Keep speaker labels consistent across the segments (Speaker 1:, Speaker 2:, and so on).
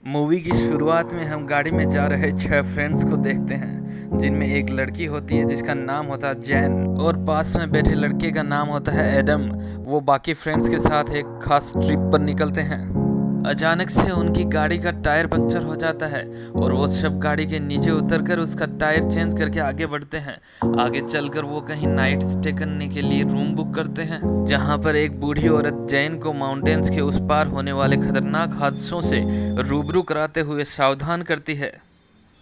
Speaker 1: Movie की शुरुआत में हम गाड़ी में जा रहे 6 फ्रेंड्स को देखते हैं, जिनमें एक लड़की होती है जिसका नाम होता है जैन और पास में बैठे लड़के का नाम होता है एडम। वो बाकी फ्रेंड्स के साथ एक खास ट्रिप पर निकलते हैं। अचानक से उनकी गाड़ी का टायर पंक्चर हो जाता है और वो सब गाड़ी के नीचे उतरकर उसका टायर चेंज करके आगे बढ़ते हैं। आगे चलकर वो कहीं नाइट स्टे करने के लिए रूम बुक करते हैं, जहां पर एक बूढ़ी औरत जैन को माउंटेन्स के उस पार होने वाले खतरनाक हादसों से रूबरू कराते हुए सावधान करती है।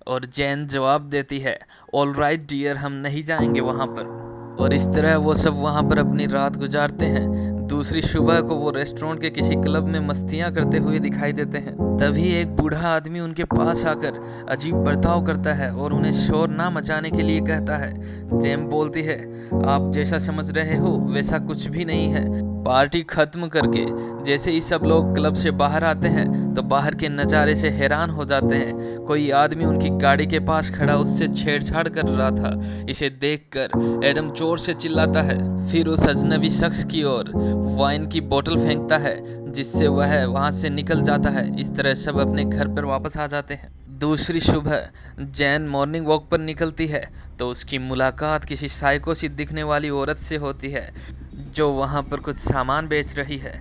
Speaker 1: और जैन जवाब देती है, ऑल राइट डियर, हम नहीं जाएंगे वहां पर। और इस तरह वो सब वहां पर अपनी रात गुजारते हैं। दूसरी सुबह को वो रेस्टोरेंट के किसी क्लब में मस्तियां करते हुए दिखाई देते हैं। तभी एक बूढ़ा आदमी उनके पास आकर अजीब बर्ताव करता है और उन्हें शोर ना मचाने के लिए कहता है। जेम बोलती है, आप जैसा समझ रहे हो वैसा कुछ भी नहीं है। पार्टी खत्म करके जैसे ही सब लोग क्लब से बाहर आते हैं तो बाहर के नज़ारे से हैरान हो जाते हैं। कोई आदमी उनकी गाड़ी के पास खड़ा उससे छेड़छाड़ कर रहा था। इसे देखकर एडम जोर से चिल्लाता है, फिर उस अजनबी शख्स की ओर वाइन की बोतल फेंकता है, जिससे वह वहां से निकल जाता है। इस तरह सब अपने घर पर वापस आ जाते हैं। दूसरी सुबह जैन मॉर्निंग वॉक पर निकलती है तो उसकी मुलाकात किसी साइको सी दिखने वाली औरत से होती है जो वहां पर कुछ सामान बेच रही है।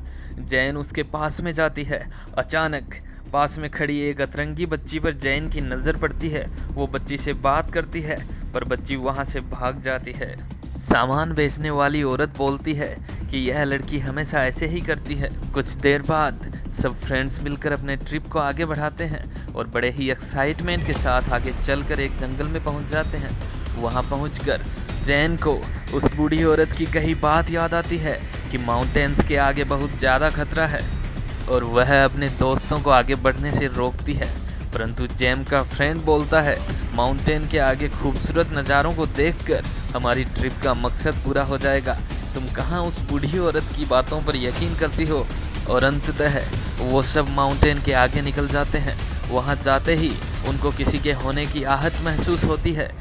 Speaker 1: जैन उसके पास में जाती है। अचानक पास में खड़ी एक अतरंगी बच्ची पर जैन की नज़र पड़ती है। वो बच्ची से बात करती है पर बच्ची वहां से भाग जाती है। सामान बेचने वाली औरत बोलती है कि यह लड़की हमेशा ऐसे ही करती है। कुछ देर बाद सब फ्रेंड्स मिलकर अपने ट्रिप को आगे बढ़ाते हैं और बड़े ही एक्साइटमेंट के साथ आगे चलकर एक जंगल में पहुंच जाते हैं। वहां पहुंचकर जैन को उस बूढ़ी औरत की कही बात याद आती है कि माउंटेन्स के आगे बहुत ज़्यादा खतरा है और वह अपने दोस्तों को आगे बढ़ने से रोकती है। परंतु जैम का फ्रेंड बोलता है, माउंटेन के आगे खूबसूरत नज़ारों को देखकर हमारी ट्रिप का मकसद पूरा हो जाएगा। तुम कहाँ उस बूढ़ी औरत की बातों पर यकीन करती हो। और अंततः वो सब माउंटेन के आगे निकल जाते हैं। वहाँ जाते ही उनको किसी के होने की आहट महसूस होती है।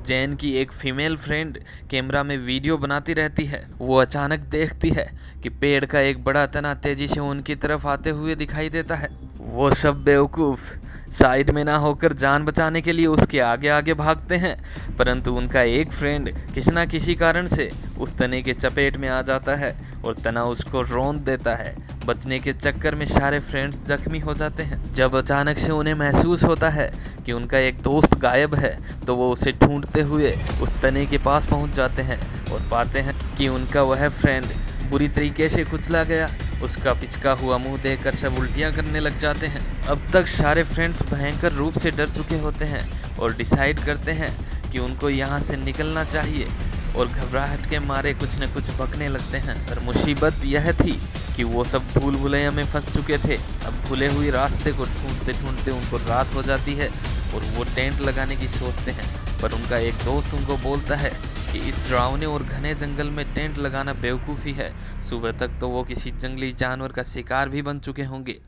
Speaker 1: जैन की एक फीमेल फ्रेंड कैमरा में वीडियो बनाती रहती है। वो अचानक देखती है कि पेड़ का एक बड़ा तना तेजी से उनकी तरफ आते हुए दिखाई देता है। वो सब बेवकूफ़ साइड में ना होकर जान बचाने के लिए उसके आगे आगे भागते हैं, परंतु उनका एक फ्रेंड किसी ना किसी कारण से उस तने के चपेट में आ जाता है और तना उसको रौंद देता है। बचने के चक्कर में सारे फ्रेंड्स जख्मी हो जाते हैं। जब अचानक से उन्हें महसूस होता है कि उनका एक दोस्त गायब है तो वो उसे ढूंढते हुए उस तने के पास पहुंच जाते हैं और पाते हैं कि उनका वह फ्रेंड बुरी तरीके से कुचला गया। उसका पिचका हुआ मुंह देखकर सब उल्टियां करने लग जाते हैं। अब तक सारे फ्रेंड्स भयंकर रूप से डर चुके होते हैं और डिसाइड करते हैं कि उनको यहाँ से निकलना चाहिए और घबराहट के मारे कुछ न कुछ बकने लगते हैं। और मुसीबत यह थी कि वो सब भूल भुलैया में फंस चुके थे। अब भूले हुए रास्ते को ढूंढते ढूंढते उनको रात हो जाती है और वो टेंट लगाने की सोचते हैं, पर उनका एक दोस्त उनको बोलता है कि इस डरावने और घने जंगल में टेंट लगाना बेवकूफ़ी है। सुबह तक तो वो किसी जंगली जानवर का शिकार भी बन चुके होंगे,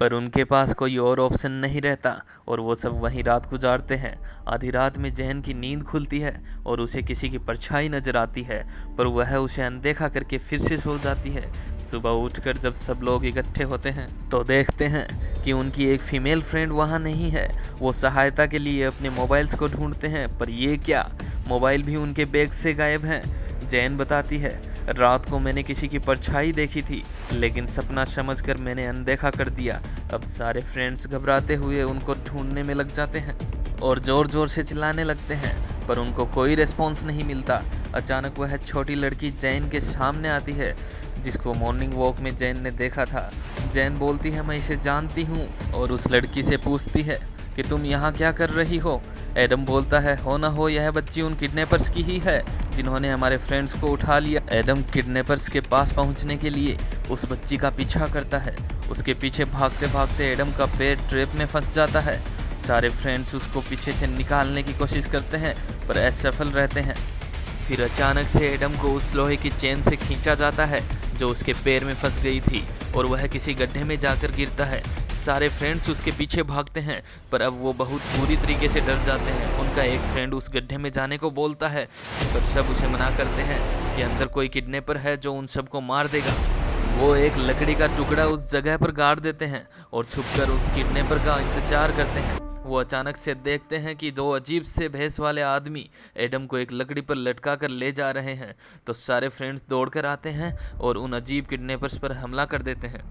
Speaker 1: पर उनके पास कोई और ऑप्शन नहीं रहता और वो सब वहीं रात गुजारते हैं। आधी रात में जैन की नींद खुलती है और उसे किसी की परछाई नजर आती है, पर वह उसे अनदेखा करके फिर से सो जाती है। सुबह उठकर जब सब लोग इकट्ठे होते हैं तो देखते हैं कि उनकी एक फीमेल फ्रेंड वहाँ नहीं है। वो सहायता के लिए अपने मोबाइल्स को ढूंढते हैं, पर ये क्या, मोबाइल भी उनके बैग से गायब हैं। जैन बताती है, रात को मैंने किसी की परछाई देखी थी, लेकिन सपना समझकर मैंने अनदेखा कर दिया। अब सारे फ्रेंड्स घबराते हुए उनको ढूंढने में लग जाते हैं और ज़ोर ज़ोर से चिल्लाने लगते हैं, पर उनको कोई रिस्पॉन्स नहीं मिलता। अचानक वह छोटी लड़की जैन के सामने आती है जिसको मॉर्निंग वॉक में जैन ने देखा था। जैन बोलती है, मैं इसे जानती हूँ, और उस लड़की से पूछती है कि तुम यहाँ क्या कर रही हो। एडम बोलता है, हो ना हो यह बच्ची उन किडनैपर्स की ही है जिन्होंने हमारे फ्रेंड्स को उठा लिया। एडम किडनैपर्स के पास पहुँचने के लिए उस बच्ची का पीछा करता है। उसके पीछे भागते भागते एडम का पैर ट्रैप में फंस जाता है। सारे फ्रेंड्स उसको पीछे से निकालने की कोशिश करते हैं पर असफल रहते हैं। फिर अचानक से एडम को उस लोहे की चेन से खींचा जाता है जो उसके पैर में फंस गई थी और वह किसी गड्ढे में जाकर गिरता है। सारे फ्रेंड्स उसके पीछे भागते हैं पर अब वो बहुत बुरी तरीके से डर जाते हैं। उनका एक फ्रेंड उस गड्ढे में जाने को बोलता है पर सब उसे मना करते हैं कि अंदर कोई किडनैपर है जो उन सबको मार देगा। वो एक लकड़ी का टुकड़ा उस जगह पर गाड़ देते हैं और छुपकर उस किडनैपर का इंतजार करते हैं। वो अचानक से देखते हैं कि दो अजीब से भेस वाले आदमी एडम को एक लकड़ी पर लटका कर ले जा रहे हैं। तो सारे फ्रेंड्स दौड़कर आते हैं और उन अजीब किडनैपर्स पर हमला कर देते हैं।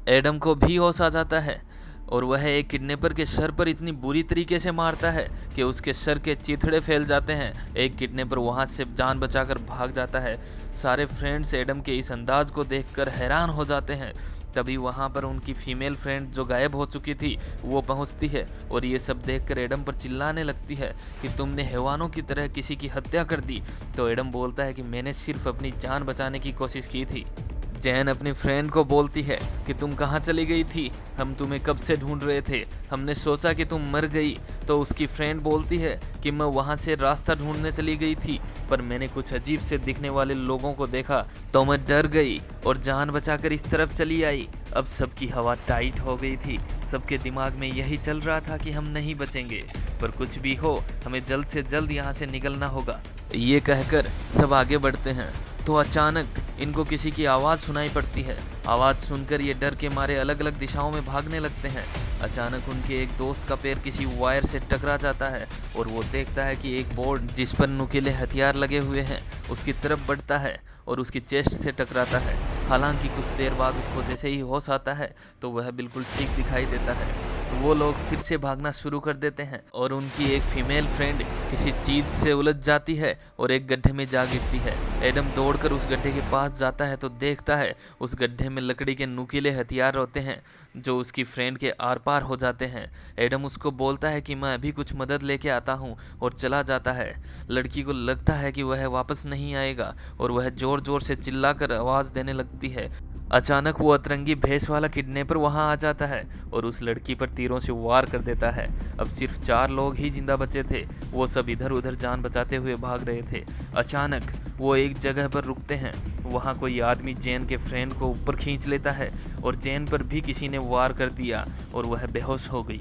Speaker 1: एडम को भी होश आ जाता है और वह एक किडनैपर के सर पर इतनी बुरी तरीके से मारता है कि उसके सर के चिथड़े फैल जाते हैं। एक किडनैपर वहां से जान बचाकर भाग जाता है। सारे फ्रेंड्स एडम के इस अंदाज को देखकर हैरान हो जाते हैं। तभी वहां पर उनकी फीमेल फ्रेंड जो गायब हो चुकी थी वो पहुंचती है और ये सब देखकर एडम पर चिल्लाने लगती है कि तुमने हैवानों की तरह किसी की हत्या कर दी। तो एडम बोलता है कि मैंने सिर्फ अपनी जान बचाने की कोशिश की थी। जैन अपनी फ्रेंड को बोलती है कि तुम कहाँ चली गई थी, हम तुम्हें कब से ढूंढ रहे थे, हमने सोचा कि तुम मर गई। तो उसकी फ्रेंड बोलती है कि मैं वहाँ से रास्ता ढूंढने चली गई थी, पर मैंने कुछ अजीब से दिखने वाले लोगों को देखा तो मैं डर गई और जान बचाकर इस तरफ चली आई। अब सबकी हवा टाइट हो गई थी, सबके दिमाग में यही चल रहा था कि हम नहीं बचेंगे, पर कुछ भी हो हमें जल्द से जल्द यहाँ से निकलना होगा। ये कहकर सब आगे बढ़ते हैं तो अचानक इनको किसी की आवाज़ सुनाई पड़ती है। आवाज़ सुनकर ये डर के मारे अलग अलग दिशाओं में भागने लगते हैं। अचानक उनके एक दोस्त का पैर किसी वायर से टकरा जाता है और वो देखता है कि एक बोर्ड जिस पर नुकीले हथियार लगे हुए हैं उसकी तरफ बढ़ता है और उसकी चेस्ट से टकराता है। हालांकि कुछ देर बाद उसको जैसे ही होश आता है तो वह बिल्कुल ठीक दिखाई देता है। वो लोग फिर से भागना शुरू कर देते हैं और उनकी एक फीमेल फ्रेंड किसी चीज़ से उलझ जाती है और एक गड्ढे में जा गिरती है। एडम दौड़कर उस गड्ढे के पास जाता है तो देखता है उस गड्ढे में लकड़ी के नुकीले हथियार होते हैं जो उसकी फ्रेंड के आर पार हो जाते हैं। एडम उसको बोलता है कि मैं अभी कुछ मदद लेके आता हूँ और चला जाता है। लड़की को लगता है कि वह वापस नहीं आएगा और वह जोर जोर से चिल्लाकर आवाज़ देने लगती है। अचानक वो अतरंगी भेस वाला किडनैपर वहां आ जाता है और उस लड़की पर तीरों से वार कर देता है। अब सिर्फ 4 लोग ही जिंदा बचे थे। वो सब इधर उधर जान बचाते हुए भाग रहे थे। अचानक वो एक जगह पर रुकते हैं। वहां कोई आदमी जैन के फ्रेंड को ऊपर खींच लेता है और जैन पर भी किसी ने वार कर दिया और वह बेहोश हो गई।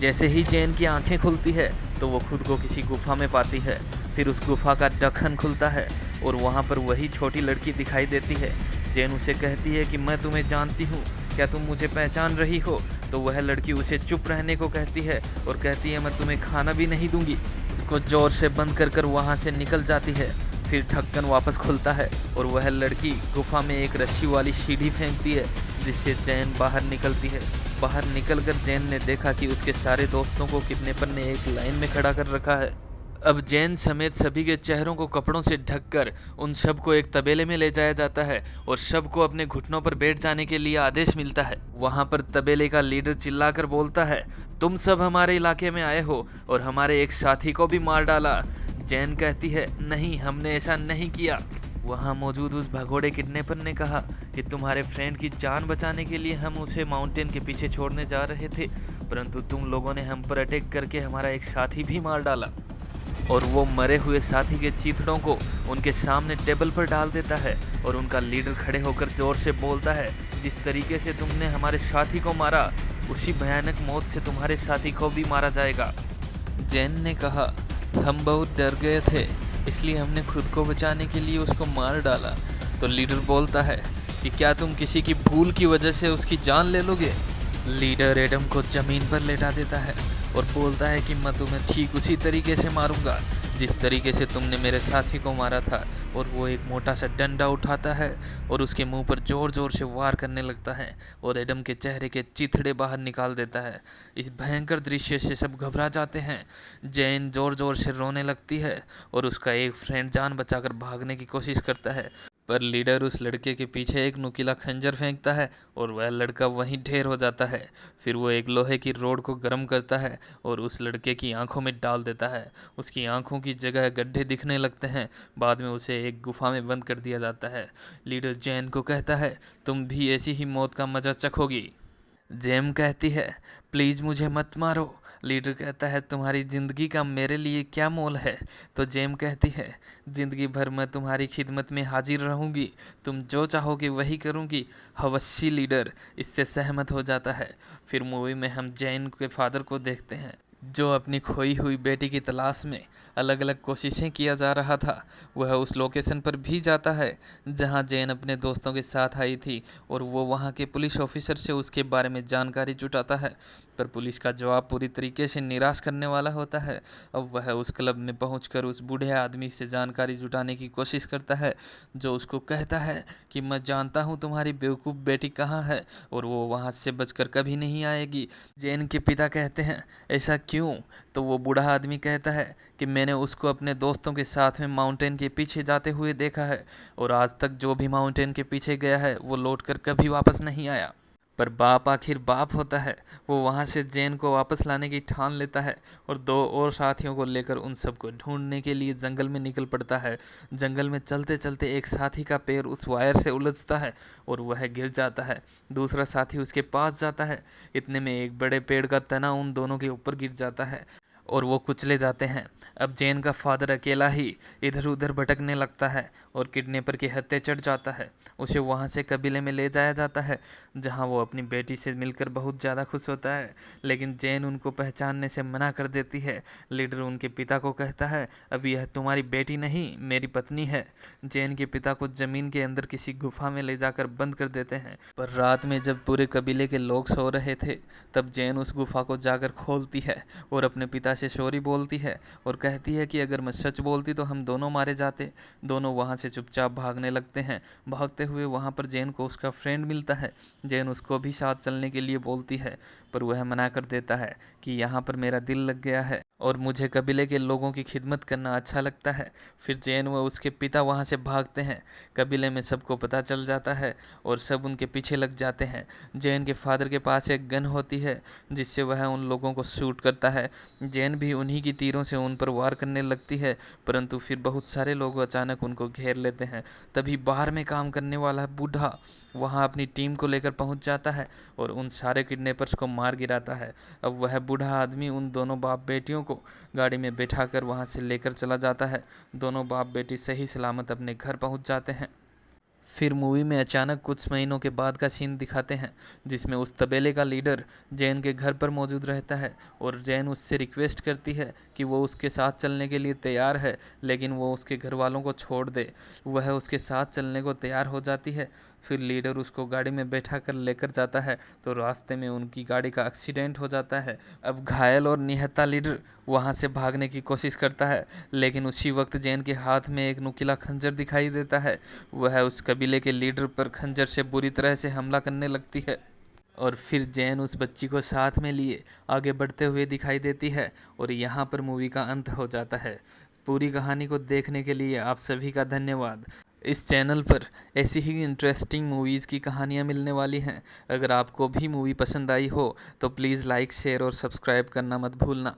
Speaker 1: जैसे ही जैन की आंखें खुलती है तो वो खुद को किसी गुफा में पाती है। फिर उस गुफा का ढक्कन खुलता है और वहाँ पर वही छोटी लड़की दिखाई देती है। जैन उसे कहती है कि मैं तुम्हें जानती हूँ, क्या तुम मुझे पहचान रही हो? तो वह लड़की उसे चुप रहने को कहती है और कहती है मैं तुम्हें खाना भी नहीं दूंगी। उसको जोर से बंद कर वहाँ से निकल जाती है। फिर ढक्कन वापस खुलता है और वह लड़की गुफा में एक रस्सी वाली सीढ़ी फेंकती है जिससे जैन बाहर निकलती है। बाहर निकलकर जैन ने देखा कि उसके सारे दोस्तों को किडनैपर ने एक लाइन में खड़ा कर रखा है। अब जैन समेत सभी के चेहरों को कपड़ों से ढककर उन सब को एक तबेले में ले जाया जाता है और सबको अपने घुटनों पर बैठ जाने के लिए आदेश मिलता है। वहां पर तबेले का लीडर चिल्लाकर बोलता है तुम सब हमारे इलाके में आए हो और हमारे एक साथी को भी मार डाला। जैन कहती है नहीं, हमने ऐसा नहीं किया। वहाँ मौजूद उस भगोड़े किडनैपर ने कहा कि तुम्हारे फ्रेंड की जान बचाने के लिए हम उसे माउंटेन के पीछे छोड़ने जा रहे थे, परंतु तुम लोगों ने हम पर अटैक करके हमारा एक साथी भी मार डाला। और वो मरे हुए साथी के चीथड़ों को उनके सामने टेबल पर डाल देता है और उनका लीडर खड़े होकर जोर से बोलता है जिस तरीके से तुमने हमारे साथी को मारा उसी भयानक मौत से तुम्हारे साथी को भी मारा जाएगा। जैन ने कहा हम बहुत डर गए थे, इसलिए हमने खुद को बचाने के लिए उसको मार डाला। तो लीडर बोलता है कि क्या तुम किसी की भूल की वजह से उसकी जान ले लोगे? लीडर एडम को जमीन पर लेटा देता है और बोलता है कि मैं तुम्हें ठीक उसी तरीके से मारूंगा जिस तरीके से तुमने मेरे साथी को मारा था। और वो एक मोटा सा डंडा उठाता है और उसके मुंह पर जोर जोर से वार करने लगता है और एडम के चेहरे के चिथड़े बाहर निकाल देता है। इस भयंकर दृश्य से सब घबरा जाते हैं। जैन जोर जोर से रोने लगती है और उसका एक फ्रेंड जान बचाकर भागने की कोशिश करता है, पर लीडर उस लड़के के पीछे एक नुकीला खंजर फेंकता है और वह लड़का वहीं ढेर हो जाता है। फिर वो एक लोहे की रोड को गर्म करता है और उस लड़के की आंखों में डाल देता है। उसकी आंखों की जगह गड्ढे दिखने लगते हैं। बाद में उसे एक गुफा में बंद कर दिया जाता है। लीडर जैन को कहता है तुम भी ऐसी ही मौत का मजा चखोगी। जेम कहती है प्लीज़ मुझे मत मारो। लीडर कहता है तुम्हारी ज़िंदगी का मेरे लिए क्या मोल है? तो जेम कहती है ज़िंदगी भर मैं तुम्हारी खिदमत में हाजिर रहूँगी, तुम जो चाहोगे वही करूँगी। हवस्सी लीडर इससे सहमत हो जाता है। फिर मूवी में हम जैन के फादर को देखते हैं। जो अपनी खोई हुई बेटी की तलाश में अलग अलग कोशिशें किया जा रहा था, वह उस लोकेशन पर भी जाता है जहां जैन अपने दोस्तों के साथ आई थी और वो वहां के पुलिस ऑफिसर से उसके बारे में जानकारी जुटाता है। पर पुलिस का जवाब पूरी तरीके से निराश करने वाला होता है। अब वह उस क्लब में पहुंचकर उस बूढ़े आदमी से जानकारी जुटाने की कोशिश करता है, जो उसको कहता है कि मैं जानता हूं तुम्हारी बेवकूफ़ बेटी कहाँ है और वो वहां से बचकर कभी नहीं आएगी। जैन के पिता कहते हैं, ऐसा क्यों? तो वो बूढ़ा आदमी कहता है कि मैंने उसको अपने दोस्तों के साथ में माउंटेन के पीछे जाते हुए देखा है और आज तक जो भी माउंटेन के पीछे गया है वो लौटकर कभी वापस नहीं आया। पर बाप आखिर बाप होता है। वो वहाँ से जैन को वापस लाने की ठान लेता है और दो और साथियों को लेकर उन सबको ढूंढने के लिए जंगल में निकल पड़ता है। जंगल में चलते चलते एक साथी का पैर उस वायर से उलझता है और वह गिर जाता है। दूसरा साथी उसके पास जाता है। इतने में एक बड़े पेड़ का तना उन दोनों के ऊपर गिर जाता है और वो कुचले जाते हैं। अब जैन का फादर अकेला ही इधर उधर भटकने लगता है और किडनैपर की हत्या चढ़ जाता है। उसे वहाँ से कबीले में ले जाया जाता है जहाँ वो अपनी बेटी से मिलकर बहुत ज़्यादा खुश होता है, लेकिन जैन उनको पहचानने से मना कर देती है। लीडर उनके पिता को कहता है, अब यह तुम्हारी बेटी नहीं मेरी पत्नी है। जैन के पिता को ज़मीन के अंदर किसी गुफा में ले जाकर बंद कर देते हैं। पर रात में जब पूरे कबीले के लोग सो रहे थे, तब जैन उस गुफा को जाकर खोलती है और अपने पिता से सॉरी बोलती है और कहती है कि अगर मैं सच बोलती तो हम दोनों मारे जाते। दोनों वहाँ से चुपचाप भागने लगते हैं। भागते हुए वहाँ पर जैन को उसका फ्रेंड मिलता है। जैन उसको भी साथ चलने के लिए बोलती है, पर वह मना कर देता है कि यहाँ पर मेरा दिल लग गया है और मुझे कबीले के लोगों की खिदमत करना अच्छा लगता है। फिर जैन व उसके पिता वहाँ से भागते हैं। कबीले में सबको पता चल जाता है और सब उनके पीछे लग जाते हैं। जैन के फादर के पास एक गन होती है जिससे वह उन लोगों को शूट करता है। जैन भी उन्हीं की तीरों से उन पर वार करने लगती है, परंतु फिर बहुत सारे लोग अचानक उनको घेर लेते हैं। तभी बाहर में काम करने वाला बूढ़ा वहां अपनी टीम को लेकर पहुंच जाता है और उन सारे किडनैपर्स को मार गिराता है। अब वह बूढ़ा आदमी उन दोनों बाप बेटियों को गाड़ी में बैठाकर वहां से लेकर चला जाता है। दोनों बाप बेटी सही सलामत अपने घर पहुंच जाते हैं। फिर मूवी में अचानक कुछ महीनों के बाद का सीन दिखाते हैं जिसमें उस तबेले का लीडर जैन के घर पर मौजूद रहता है और जैन उससे रिक्वेस्ट करती है कि वो उसके साथ चलने के लिए तैयार है, लेकिन वो उसके घर वालों को छोड़ दे। वह उसके साथ चलने को तैयार हो जाती है। फिर लीडर उसको गाड़ी में बैठा कर लेकर जाता है तो रास्ते में उनकी गाड़ी का एक्सीडेंट हो जाता है। अब घायल और निहत्था लीडर वहाँ से भागने की कोशिश करता है, लेकिन उसी वक्त जैन के हाथ में एक नुकीला खंजर दिखाई देता है। वह उस कबीले के लीडर पर खंजर से बुरी तरह से हमला करने लगती है और फिर जैन उस बच्ची को साथ में लिए आगे बढ़ते हुए दिखाई देती है और यहाँ पर मूवी का अंत हो जाता है। पूरी कहानी को देखने के लिए आप सभी का धन्यवाद। इस चैनल पर ऐसी ही इंटरेस्टिंग मूवीज़ की कहानियाँ मिलने वाली हैं। अगर आपको भी मूवी पसंद आई हो तो प्लीज़ लाइक शेयर और सब्सक्राइब करना मत भूलना।